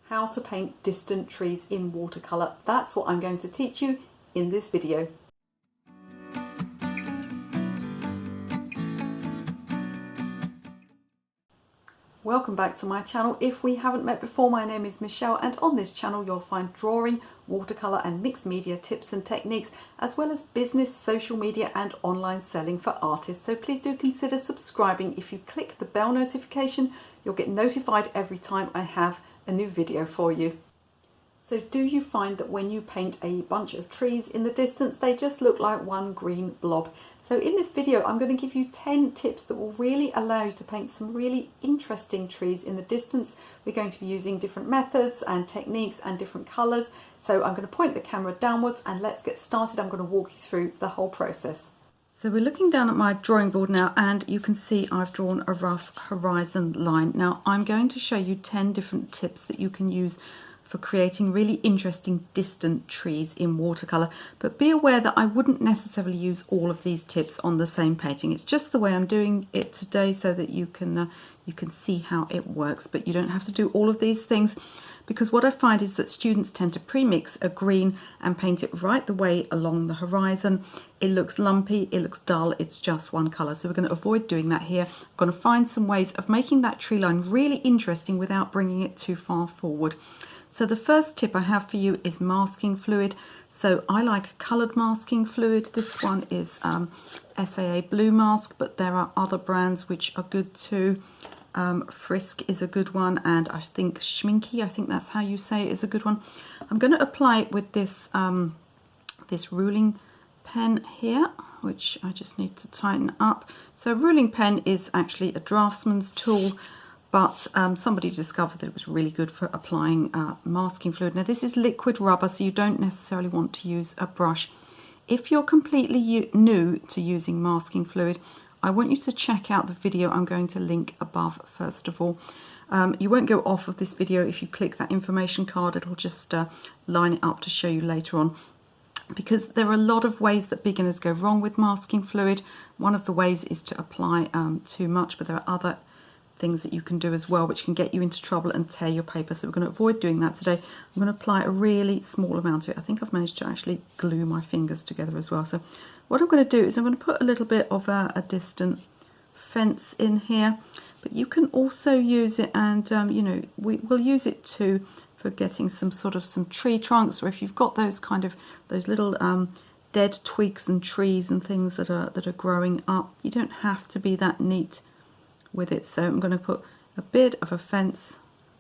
How to paint distant trees in watercolour. That's what I'm going to teach you in this video. Welcome back to my channel. If we haven't met before, my name is Michelle, and on this channel you'll find drawing, watercolour and mixed media tips and techniques, as well as business, social media and online selling for artists. So please do consider subscribing. If you click the bell notification, you'll get notified every time I have a new video for you. So do you find that when you paint a bunch of trees in the distance, they just look like one green blob? So in this video, I'm going to give you 10 tips that will really allow you to paint some really interesting trees in the distance. We're going to be using different methods and techniques and different colours. So I'm going to point the camera downwards and let's get started. I'm going to walk you through the whole process. So we're looking down at my drawing board now, and you can see I've drawn a rough horizon line. Now I'm going to show you 10 different tips that you can use for creating really interesting distant trees in watercolour, but be aware that I wouldn't necessarily use all of these tips on the same painting. It's just the way I'm doing it today so that you can see how it works, but you don't have to do all of these things, because what I find is that students tend to pre-mix a green and paint it right the way along the horizon. It looks lumpy, it looks dull, it's just one colour. So we're going to avoid doing that here. I'm going to find some ways of making that tree line really interesting without bringing it too far forward. So the first tip I have for you is masking fluid. So I like coloured masking fluid. This one is SAA Blue Mask, but there are other brands which are good too. Frisk is a good one, and I think Schminky, I think that's how you say it, is a good one. I'm going to apply it with this this ruling pen here, which I just need to tighten up. So ruling pen is actually a draftsman's tool, but somebody discovered that it was really good for applying masking fluid. Now this is liquid rubber, so you don't necessarily want to use a brush. If you're completely new to using masking fluid, I want you to check out the video I'm going to link above first of all. You won't go off of this video if you click that information card. It'll just line it up to show you later on, because there are a lot of ways that beginners go wrong with masking fluid. One of the ways is to apply too much, but there are other things that you can do as well which can get you into trouble and tear your paper, so we're going to avoid doing that today. I'm going to apply a really small amount of it. I think I've managed to actually glue my fingers together as well. So what I'm going to do is I'm going to put a little bit of a distant fence in here, but you can also use it, and you know, we'll use it too for getting some tree trunks, or if you've got those those little dead twigs and trees and things that are growing up. You don't have to be that neat with it. So I'm going to put a bit of a fence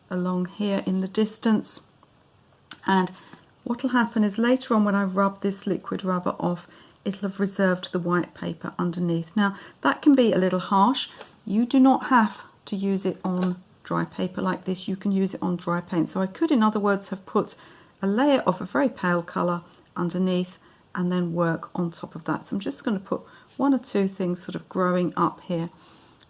along here in the distance, and what will happen is later on when I rub this liquid rubber off, it'll have reserved the white paper underneath. Now that can be a little harsh. You do not have to use it on dry paper like this. You can use it on dry paint. So I could, in other words, have put a layer of a very pale colour underneath and then work on top of that. So I'm just going to put one or two things sort of growing up here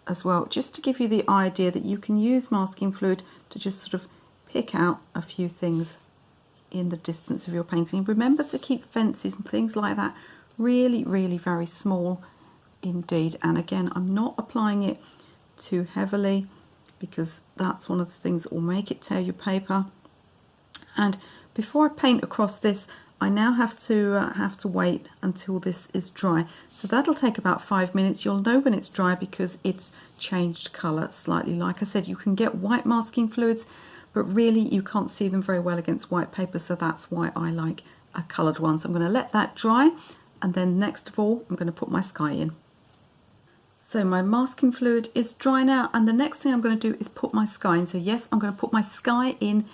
as well, just to give you the idea that you can use masking fluid to just sort of pick out a few things in the distance of your painting. Remember to keep fences and things like that really, really very small indeed. And again, I'm not applying it too heavily, because that's one of the things that will make it tear your paper. And before I paint across this, I now have to wait until this is dry. So that'll take about 5 minutes. You'll know when it's dry because it's changed colour slightly. Like I said, you can get white masking fluids, but really you can't see them very well against white paper, so that's why I like a coloured one. So I'm going to let that dry, and then next of all I'm going to put my sky in. So my masking fluid is dry now, and the next thing I'm going to do is put my sky in. So yes, I'm going to put my sky in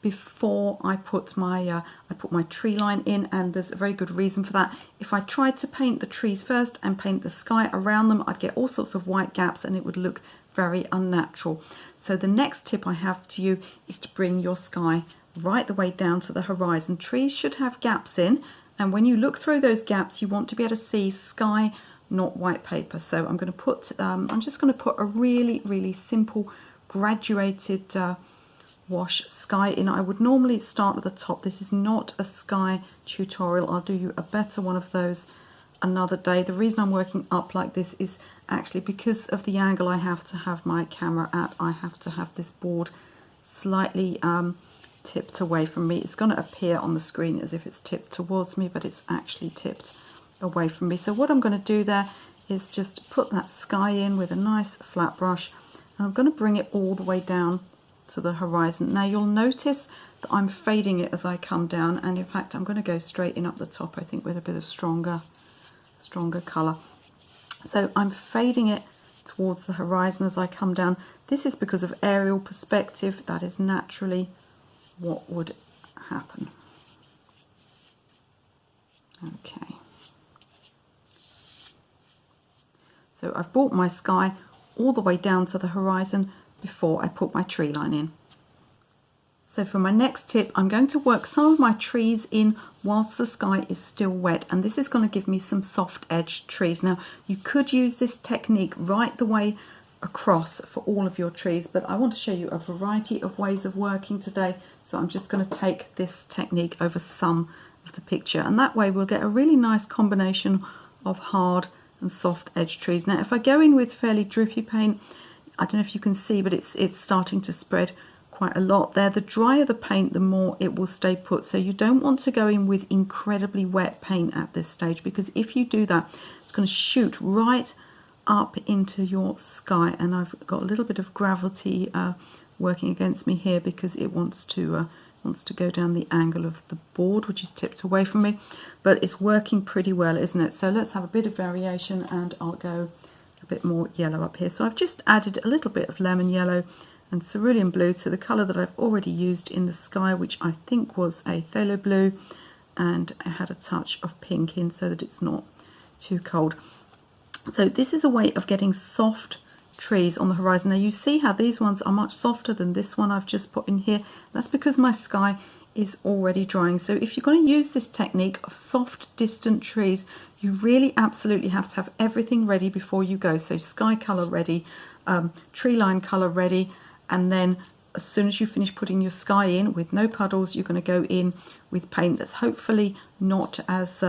before I put my tree line in, and there's a very good reason for that. If I tried to paint the trees first and paint the sky around them, I'd get all sorts of white gaps and it would look very unnatural. So the next tip I have to you is to bring your sky right the way down to the horizon. Trees should have gaps in, and when you look through those gaps you want to be able to see sky, not white paper. So I'm going to put I'm just going to put a really simple graduated wash sky in. I would normally start at the top. This is not a sky tutorial. I'll do you a better one of those another day. The reason I'm working up like this is actually because of the angle I have to have my camera at. I have to have this board slightly tipped away from me. It's going to appear on the screen as if it's tipped towards me, but it's actually tipped away from me. So what I'm going to do there is just put that sky in with a nice flat brush, and I'm going to bring it all the way down to the horizon. Now you'll notice that I'm fading it as I come down, and in fact I'm going to go straight in up the top, I think, with a bit of stronger colour. So I'm fading it towards the horizon as I come down. This is because of aerial perspective. That is naturally what would happen. Okay. So I've brought my sky all the way down to the horizon before I put my tree line in. So for my next tip, I'm going to work some of my trees in whilst the sky is still wet, and this is going to give me some soft edged trees. Now you could use this technique right the way across for all of your trees, but I want to show you a variety of ways of working today, so I'm just going to take this technique over some of the picture, and that way we'll get a really nice combination of hard and soft edge trees. Now if I go in with fairly drippy paint, I don't know if you can see, but it's starting to spread quite a lot there. The drier the paint, the more it will stay put. So you don't want to go in with incredibly wet paint at this stage, because if you do that, it's going to shoot right up into your sky. And I've got a little bit of gravity working against me here because it wants to go down the angle of the board, which is tipped away from me, but it's working pretty well, isn't it? So let's have a bit of variation, and I'll go a bit more yellow up here. So I've just added a little bit of lemon yellow and cerulean blue to the colour that I've already used in the sky, which I think was a phthalo blue, and I had a touch of pink in so that it's not too cold. So this is a way of getting soft trees on the horizon. Now you see how these ones are much softer than this one I've just put in here. That's because my sky is already drying. So if you're going to use this technique of soft distant trees, you really absolutely have to have everything ready before you go. So sky colour ready, tree line colour ready, and then as soon as you finish putting your sky in with no puddles, you're going to go in with paint that's hopefully not as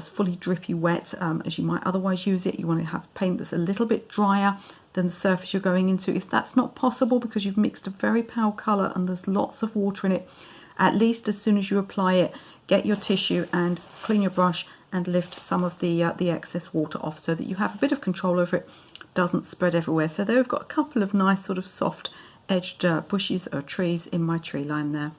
fully drippy wet as you might otherwise use it. You want to have paint that's a little bit drier than the surface you're going into. If that's not possible because you've mixed a very pale colour and there's lots of water in it, at least as soon as you apply it, get your tissue and clean your brush and lift some of the excess water off so that you have a bit of control over it, doesn't spread everywhere. So there we've got a couple of nice sort of soft edged bushes or trees in my tree line there.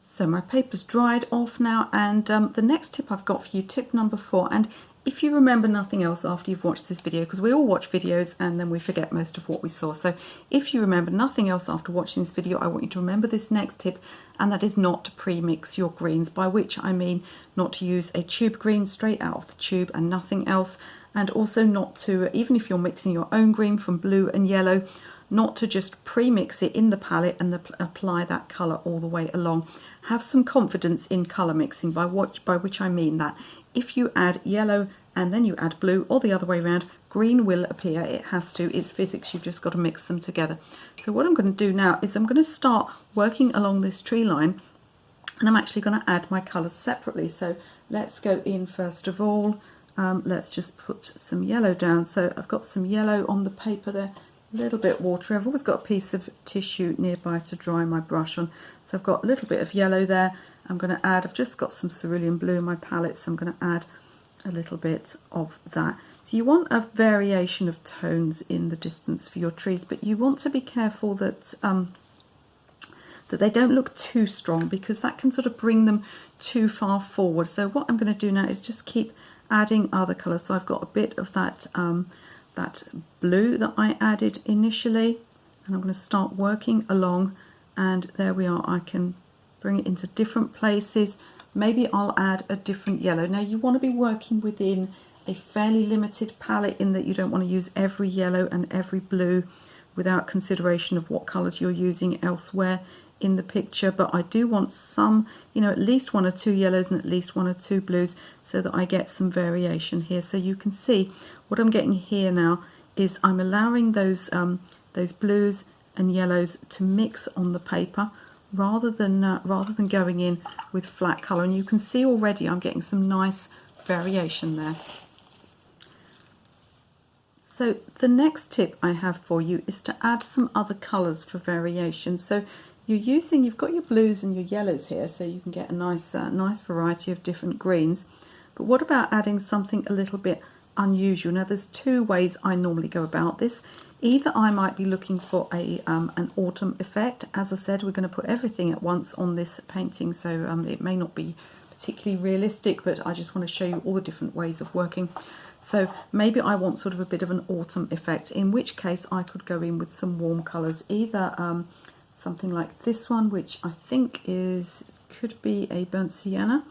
So my paper's dried off now, and the next tip I've got for you, tip number 4, and if you remember nothing else after you've watched this video, because we all watch videos and then we forget most of what we saw, so if you remember nothing else after watching this video, I want you to remember this next tip, and that is not to pre-mix your greens, by which I mean not to use a tube green straight out of the tube and nothing else, and also not to, even if you're mixing your own green from blue and yellow, not to just pre-mix it in the palette and apply that colour all the way along. Have some confidence in colour mixing, by which I mean that if you add yellow and then you add blue, or the other way around, green will appear. It has to. It's physics. You've just got to mix them together. So what I'm going to do now is I'm going to start working along this tree line, and I'm actually going to add my colours separately. So let's go in first of all. Let's just put some yellow down. So I've got some yellow on the paper there, a little bit watery. I've always got a piece of tissue nearby to dry my brush on. So I've got a little bit of yellow there. I'm going to add, I've just got some cerulean blue in my palette, so I'm going to add a little bit of that. So you want a variation of tones in the distance for your trees, but you want to be careful that that they don't look too strong, because that can sort of bring them too far forward. So what I'm going to do now is just keep adding other colours. So I've got a bit of that that blue that I added initially, and I'm going to start working along, and there we are. I can bring it into different places. Maybe I'll add a different yellow. Now you want to be working within a fairly limited palette, in that you don't want to use every yellow and every blue without consideration of what colours you're using elsewhere in the picture. But I do want some, at least 1 or 2 yellows and at least 1 or 2 blues, so that I get some variation here. So you can see what I'm getting here now is I'm allowing those blues and yellows to mix on the paper, rather than going in with flat colour. And you can see already I'm getting some nice variation there. So the next tip I have for you is to add some other colours for variation. So you've got your blues and your yellows here, so you can get a nice variety of different greens. But what about adding something a little bit unusual? Now there's two ways I normally go about this. Either I might be looking for an autumn effect. As I said, we're going to put everything at once on this painting, so it may not be particularly realistic, but I just want to show you all the different ways of working. So maybe I want sort of a bit of an autumn effect, in which case I could go in with some warm colours, either something like this one, which I think could be a burnt sienna.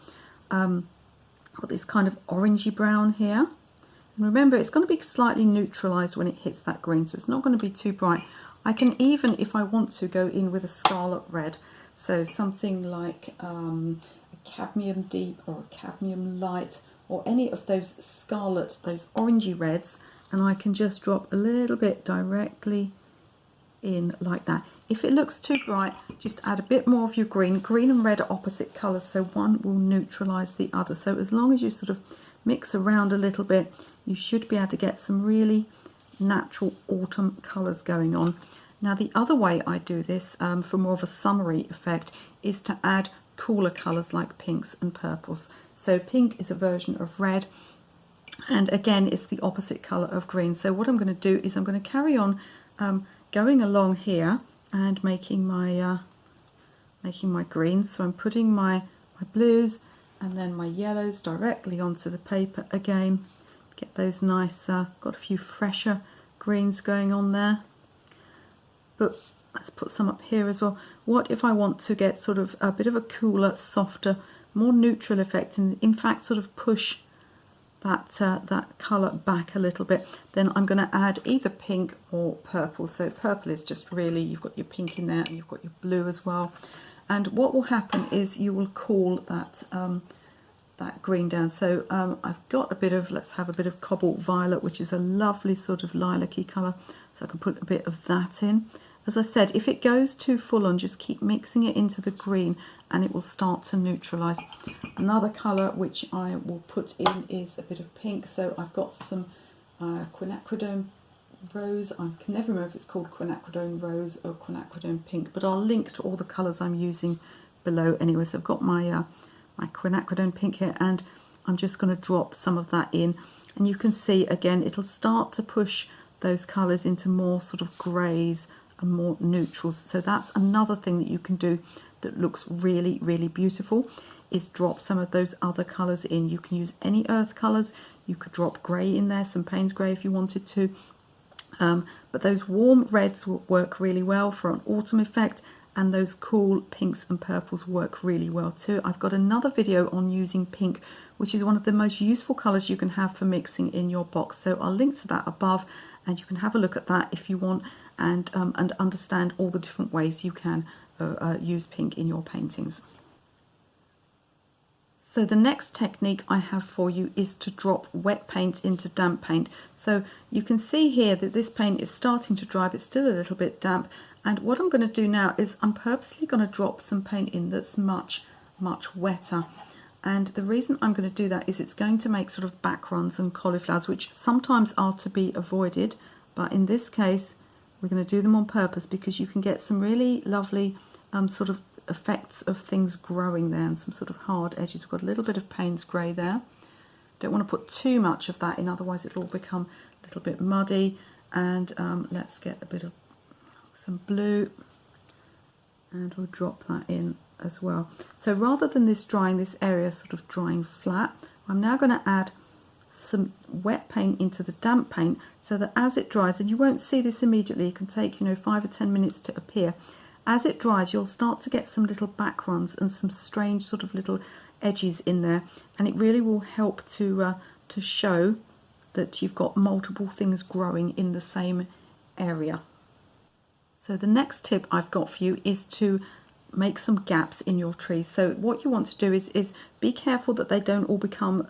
Got this kind of orangey brown here. And remember, it's going to be slightly neutralised when it hits that green, so it's not going to be too bright. I can even, if I want to, go in with a scarlet red. So something like a cadmium deep or a cadmium light, or any of those scarlet, those orangey reds, and I can just drop a little bit directly in like that. If it looks too bright, just add a bit more of your green. Green and red are opposite colours, so one will neutralise the other. So as long as you sort of mix around a little bit, you should be able to get some really natural autumn colours going on. Now the other way I do this for more of a summery effect is to add cooler colours like pinks and purples. So pink is a version of red, and again it's the opposite colour of green. So what I'm going to do is I'm going to carry on going along here and making my greens. So I'm putting my blues and then my yellows directly onto the paper again. Get those nice, got a few fresher greens going on there. But let's put some up here as well. What if I want to get sort of a bit of a cooler, softer, more neutral effect, and in fact sort of push that colour back a little bit? Then I'm going to add either pink or purple. So purple is just really, you've got your pink in there and you've got your blue as well. And what will happen is you will cool that green down. So I've got a bit of, let's have a bit of cobalt violet, which is a lovely sort of lilac-y colour. So I can put a bit of that in. As I said, if it goes too full on, just keep mixing it into the green and it will start to neutralise. Another colour which I will put in is a bit of pink. So I've got some quinacridone rose. I can never remember if it's called quinacridone rose or quinacridone pink, but I'll link to all the colours I'm using below anyway. So I've got my quinacridone pink here, and I'm just going to drop some of that in. And you can see again, it'll start to push those colours into more sort of greys and more neutrals. So that's another thing that you can do that looks really, really beautiful, is drop some of those other colours in. You can use any earth colours. You could drop grey in there, some Payne's grey if you wanted to. But those warm reds will work really well for an autumn effect, and those cool pinks and purples work really well too. I've got another video on using pink, which is one of the most useful colours you can have for mixing in your box. So I'll link to that above, and you can have a look at that if you want, and understand all the different ways you can use pink in your paintings. So the next technique I have for you is to drop wet paint into damp paint. So you can see here that this paint is starting to dry, but still a little bit damp. And what I'm going to do now is I'm purposely going to drop some paint in that's much, much wetter. And the reason I'm going to do that is it's going to make sort of backgrounds and cauliflowers, which sometimes are to be avoided. But in this case, we're going to do them on purpose, because you can get some really lovely sort of effects of things growing there, and some sort of hard edges. We've got a little bit of Payne's grey there. Don't want to put too much of that in, otherwise it'll all become a little bit muddy. And let's get a bit of some blue, and we'll drop that in as well. So rather than this area sort of drying flat, I'm now going to add some wet paint into the damp paint, so that as it dries, and you won't see this immediately, it can take 5 or 10 minutes to appear. As it dries, you'll start to get some little backgrounds and some strange sort of little edges in there, and it really will help to show that you've got multiple things growing in the same area. So the next tip I've got for you is to make some gaps in your trees. So what you want to do is be careful that they don't all become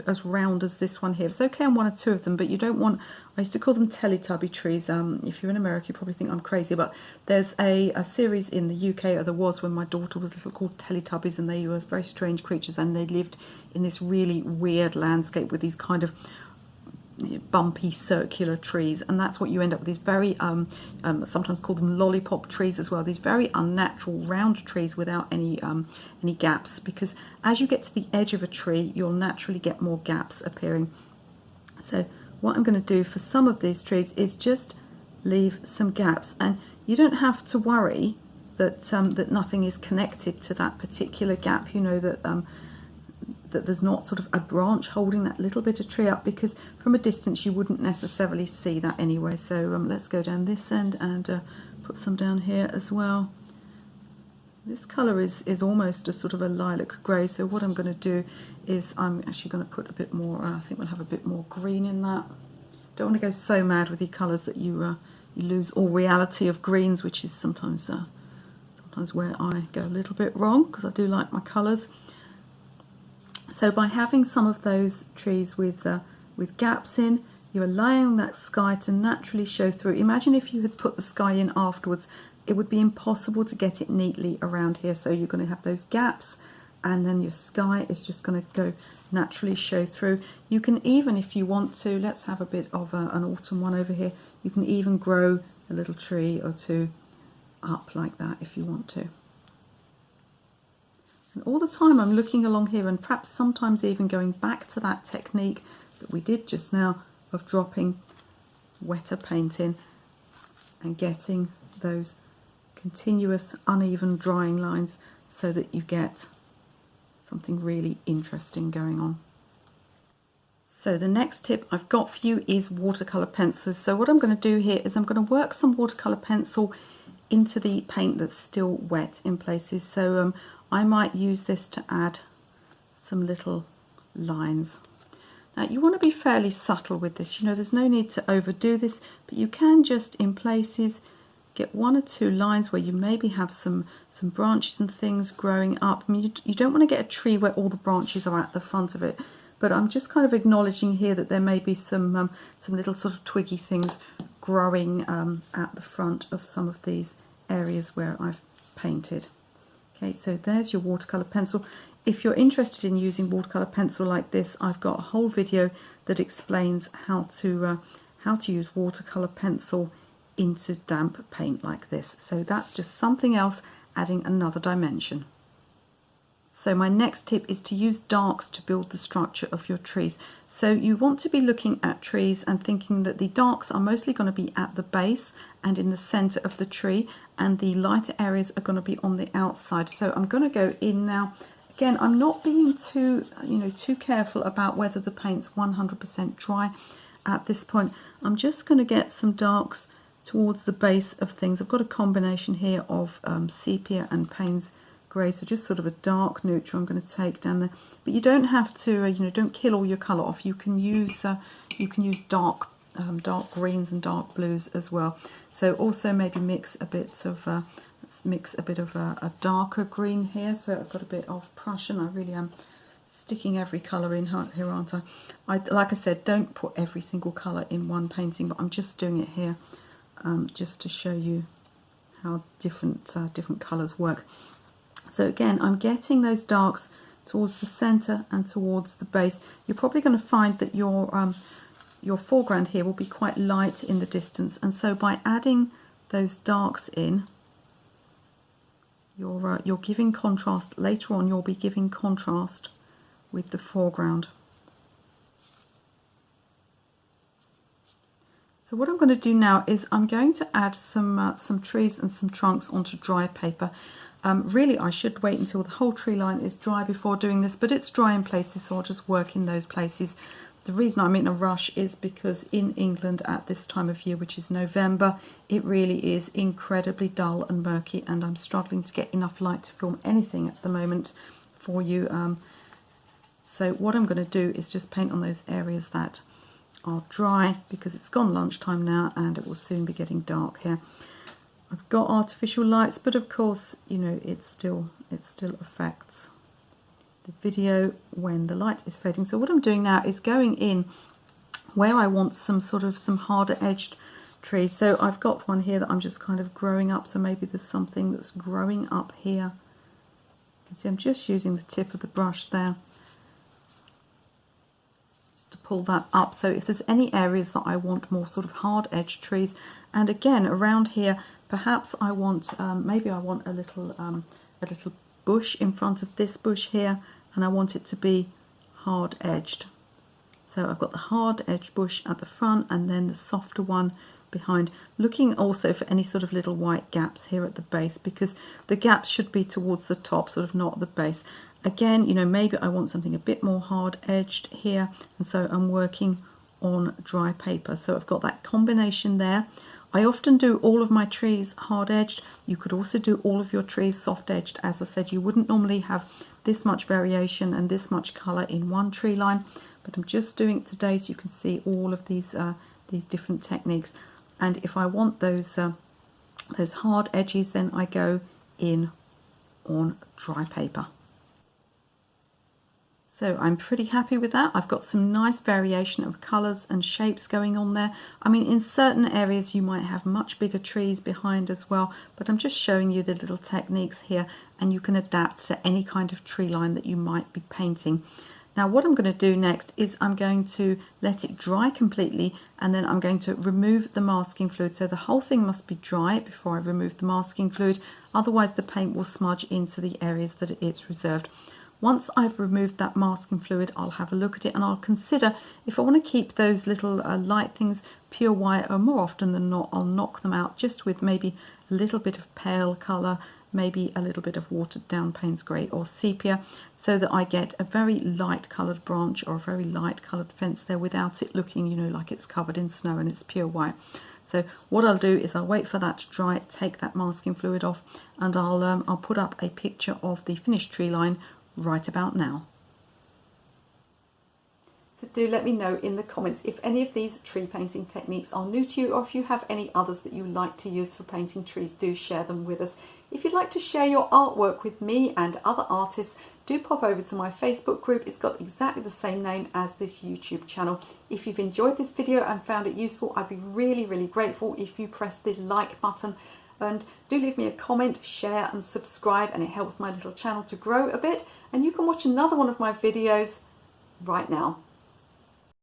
as round as this one here. It's okay on one or two of them, but you don't want, I used to call them Teletubby trees. If you're in America, you probably think I'm crazy, but there's a series in the UK, or there was when my daughter was little, called Teletubbies, and they were very strange creatures, and they lived in this really weird landscape with these kind of bumpy circular trees, and that's what you end up with, these very sometimes call them lollipop trees as well, these very unnatural round trees without any gaps, because as you get to the edge of a tree you'll naturally get more gaps appearing. So what I'm going to do for some of these trees is just leave some gaps, and you don't have to worry that that nothing is connected to that particular gap, you know, that that there's not sort of a branch holding that little bit of tree up, because from a distance you wouldn't necessarily see that anyway. So let's go down this end and put some down here as well. This colour is almost a sort of a lilac grey, so what I'm going to do is I'm actually going to put a bit more, I think we'll have a bit more green in that. Don't want to go so mad with your colours that you lose all reality of greens, which is sometimes where I go a little bit wrong, because I do like my colours. So by having some of those trees with gaps in, you're allowing that sky to naturally show through. Imagine if you had put the sky in afterwards, it would be impossible to get it neatly around here. So you're going to have those gaps, and then your sky is just going to go naturally show through. You can even, if you want to, let's have a bit of an autumn one over here, you can even grow a little tree or two up like that if you want to. And all the time I'm looking along here, and perhaps sometimes even going back to that technique that we did just now of dropping wetter paint in and getting those continuous uneven drying lines so that you get something really interesting going on. So the next tip I've got for you is watercolor pencils. So what I'm going to do here is I'm going to work some watercolor pencil into the paint that's still wet in places. So I might use this to add some little lines. Now you want to be fairly subtle with this, you know, there's no need to overdo this, but you can just in places get one or two lines where you maybe have some branches and things growing up. I mean, you don't want to get a tree where all the branches are at the front of it, but I'm just kind of acknowledging here that there may be some little sort of twiggy things growing at the front of some of these areas where I've painted. Okay, so there's your watercolor pencil. If you're interested in using watercolor pencil like this, I've got a whole video that explains how to use watercolor pencil into damp paint like this. So that's just something else, adding another dimension. So my next tip is to use darks to build the structure of your trees. So you want to be looking at trees and thinking that the darks are mostly going to be at the base and in the center of the tree, and the lighter areas are going to be on the outside. So I'm going to go in now. Again, I'm not being too careful about whether the paint's 100% dry at this point. I'm just going to get some darks towards the base of things. I've got a combination here of sepia and Payne's grey, so just sort of a dark neutral I'm going to take down there. But you don't have to, don't kill all your colour off. You can use dark greens and dark blues as well. So also maybe mix a bit of let's mix a bit of a darker green here. So I've got a bit of Prussian. I really am sticking every colour in here, aren't I? Like I said, don't put every single colour in one painting, but I'm just doing it here just to show you how different colours work. So again, I'm getting those darks towards the centre and towards the base. You're probably going to find that your foreground here will be quite light in the distance, and so by adding those darks in, you're giving contrast. Later on you'll be giving contrast with the foreground. So what I'm going to do now is I'm going to add some trees and some trunks onto dry paper. Really I should wait until the whole tree line is dry before doing this, but it's dry in places, so I'll just work in those places. The reason I'm in a rush is because in England at this time of year, which is November, it really is incredibly dull and murky, and I'm struggling to get enough light to film anything at the moment for you. So what I'm going to do is just paint on those areas that are dry, because it's gone lunchtime now and it will soon be getting dark here. I've got artificial lights, but of course, it still affects the video when the light is fading. So what I'm doing now is going in where I want some harder edged trees. So I've got one here that I'm just kind of growing up, so maybe there's something that's growing up here. You can see I'm just using the tip of the brush there, just just to pull that up. So if there's any areas that I want more sort of hard edge trees, and again around here, perhaps I want maybe I want a little bush in front of this bush here, and I want it to be hard edged. So I've got the hard edged bush at the front and then the softer one behind, looking also for any sort of little white gaps here at the base, because the gaps should be towards the top, sort of not the base. Again, you know, maybe I want something a bit more hard edged here, and so I'm working on dry paper. So I've got that combination there. I often do all of my trees hard edged. You could also do all of your trees soft edged. As I said, you wouldn't normally have this much variation and this much colour in one tree line, but I'm just doing it today so you can see all of these different techniques. And if I want those hard edges, then I go in on dry paper. So I'm pretty happy with that. I've got some nice variation of colours and shapes going on there. I mean, in certain areas you might have much bigger trees behind as well, but I'm just showing you the little techniques here, and you can adapt to any kind of tree line that you might be painting. Now what I'm going to do next is I'm going to let it dry completely, and then I'm going to remove the masking fluid. So the whole thing must be dry before I remove the masking fluid, otherwise the paint will smudge into the areas that it's reserved. Once I've removed that masking fluid, I'll have a look at it and I'll consider if I want to keep those little light things pure white, or more often than not I'll knock them out just with maybe a little bit of pale colour, maybe a little bit of watered down Payne's grey or sepia, so that I get a very light coloured branch or a very light coloured fence there without it looking, you know, like it's covered in snow and it's pure white. So what I'll do is I'll wait for that to dry, take that masking fluid off, and I'll put up a picture of the finished tree line right about now. So do let me know in the comments if any of these tree painting techniques are new to you, or if you have any others that you like to use for painting trees, do share them with us. If you'd like to share your artwork with me and other artists, do pop over to my Facebook group. It's got exactly the same name as this YouTube channel. If you've enjoyed this video and found it useful, I'd be really grateful if you press the like button, and do leave me a comment, share and subscribe, and it helps my little channel to grow a bit. And you can watch another one of my videos right now.